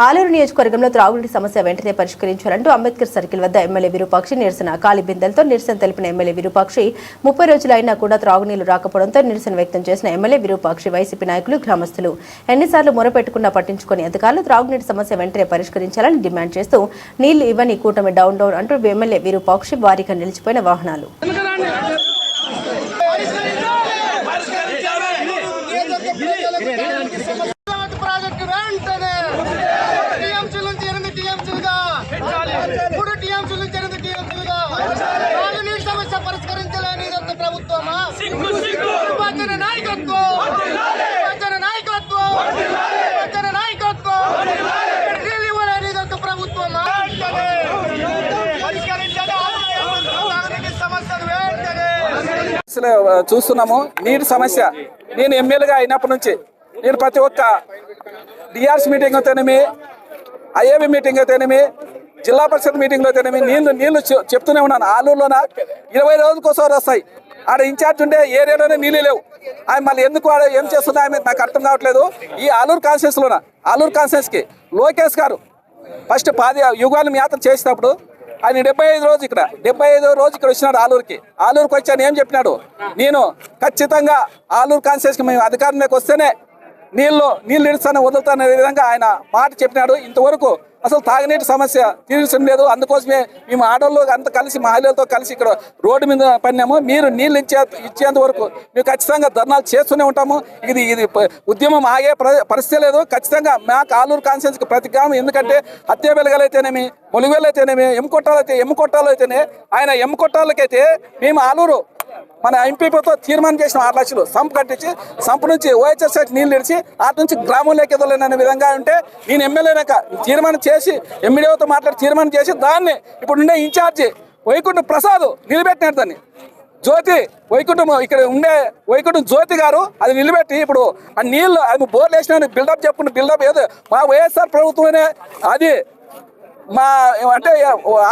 ఆలూరు నియోజకవర్గంలో త్రాగునీటి సమస్య వెంటనే పరిష్కరించాలంటూ అంబేద్కర్ సర్కిల్ వద్ద ఎమ్మెల్యే విరూపాక్షి నిరసన ఖాళీ బిందెలతో నిరసన తెలిపిన ఎమ్మెల్యే విరూపాక్షి 30 రోజులైనా కూడా త్రాగునీళ్లు రాకపోవడంతో నిరసన వ్యక్తం చేసిన ఎమ్మెల్యే విరూపాక్షి వైసీపీ నాయకులు గ్రామస్తులు ఎన్నిసార్లు మొరపెట్టుకున్నా పట్టించుకుని అధికారులు త్రాగునీటి సమస్య వెంటనే పరిష్కరించాలని డిమాండ్ చేస్తూ నీళ్లు ఇవ్వని కూటమి డౌన్ అంటూ ఎమ్మెల్యే విరూపాక్షి భారీగా నిలిచిపోయిన వాహనాలు చూస్తున్నాము నీటి సమస్య. నేను ఎమ్మెల్యేగా అయినప్పటి నుంచి నేను ప్రతి ఒక్క డిఆర్స్ మీటింగ్ అయితేనేమి, ఐఏబీ మీటింగ్ అయితేనేమి, జిల్లా పరిషత్ మీటింగ్లో అయితేనేమి నీళ్లు చెప్తూనే ఉన్నాను. ఆలూరులోన 20 రోజులకోసారి వస్తాయి. ఆడ ఇన్ఛార్జ్ ఉండే ఏరియాలోనే నీళ్ళు లేవు. ఆయన మళ్ళీ ఎందుకు ఆడ ఏం చేస్తున్నా ఆమె నాకు అర్థం కావట్లేదు. ఈ ఆలూరు కాన్స్టిట్యూన్సీకి లోకేష్ గారు ఫస్ట్ 10 యుగాలను యాత్ర చేసినప్పుడు ఆయన 75 రోజు ఇక్కడ 75వ రోజు ఇక్కడ వచ్చినాడు. ఆలూరుకి వచ్చాను. ఏం చెప్పినాడు, నేను ఖచ్చితంగా ఆలూరు కాన్స్టిట్యూన్సీకి మేము అధికారంలోకి వస్తేనే నీళ్ళు ఇడుస్తాను వదులుతాను అనే విధంగా ఆయన మాట చెప్పినాడు. ఇంతవరకు అసలు తాగునీటి సమస్య తీర్చడం లేదు. అందుకోసమే మేము ఆడోళ్ళు అంతా కలిసి మహిళలతో కలిసి ఇక్కడ రోడ్డు మీద పడినాము. మీరు నీళ్ళు ఇచ్చేంత వరకు మేము ఖచ్చితంగా ధర్నాలు చేస్తూనే ఉంటాము. ఇది ఉద్యమం ఆగే పరిస్థితి లేదు. ఖచ్చితంగా మాకు ఆలూరు కాన్స్టిట్యూన్సీకి ప్రతి గ్రామం, ఎందుకంటే హత్య వెలగలైతేనేమి, మొలుగులు అయితేనేమి, ఎమ్ముకొట్టాలు అయితేనే ఆయన ఎమ్ముకొట్టాలకైతే మేము ఆలూరు మన ఎంపీతో తీర్మానం చేసిన 6 లక్షలు సంప్ కట్టించి సంప్ నుంచి ఓహెచ్ఎస్ నీళ్ళు ఇడిచి అటు నుంచి గ్రామంలోకి ఎదలేననే విధంగా ఉంటే నేను ఎమ్మెల్యేనాక తీర్మానం చేసి ఎంఈడీఓతో మాట్లాడి తీర్మానం చేసి దాన్ని ఇప్పుడు ఉండే ఇన్ఛార్జి వైకుంఠ ప్రసాద్ నిలబెట్టినాడు. దాన్ని జ్యోతి వైకుంఠం ఇక్కడ ఉండే వైకుంఠం జ్యోతి గారు అది నిలబెట్టి ఇప్పుడు ఆ నీళ్ళు అది బోర్లు వేసిన బిల్డప్ ఏదో మా వైఎస్ఆర్ ప్రభుత్వమే అది మా అంటే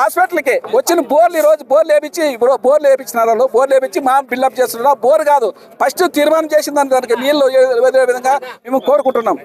హాస్పిటల్కి వచ్చిన బోర్లు ఈరోజు బోర్లు వేయించినారు. వాళ్ళు బోర్లు వేయించి మా బిల్డప్ చేస్తున్నారు. బోర్ కాదు, ఫస్ట్ తీర్మానం చేసిన దానికి నీళ్ళు విధంగా మేము కోరుకుంటున్నాం.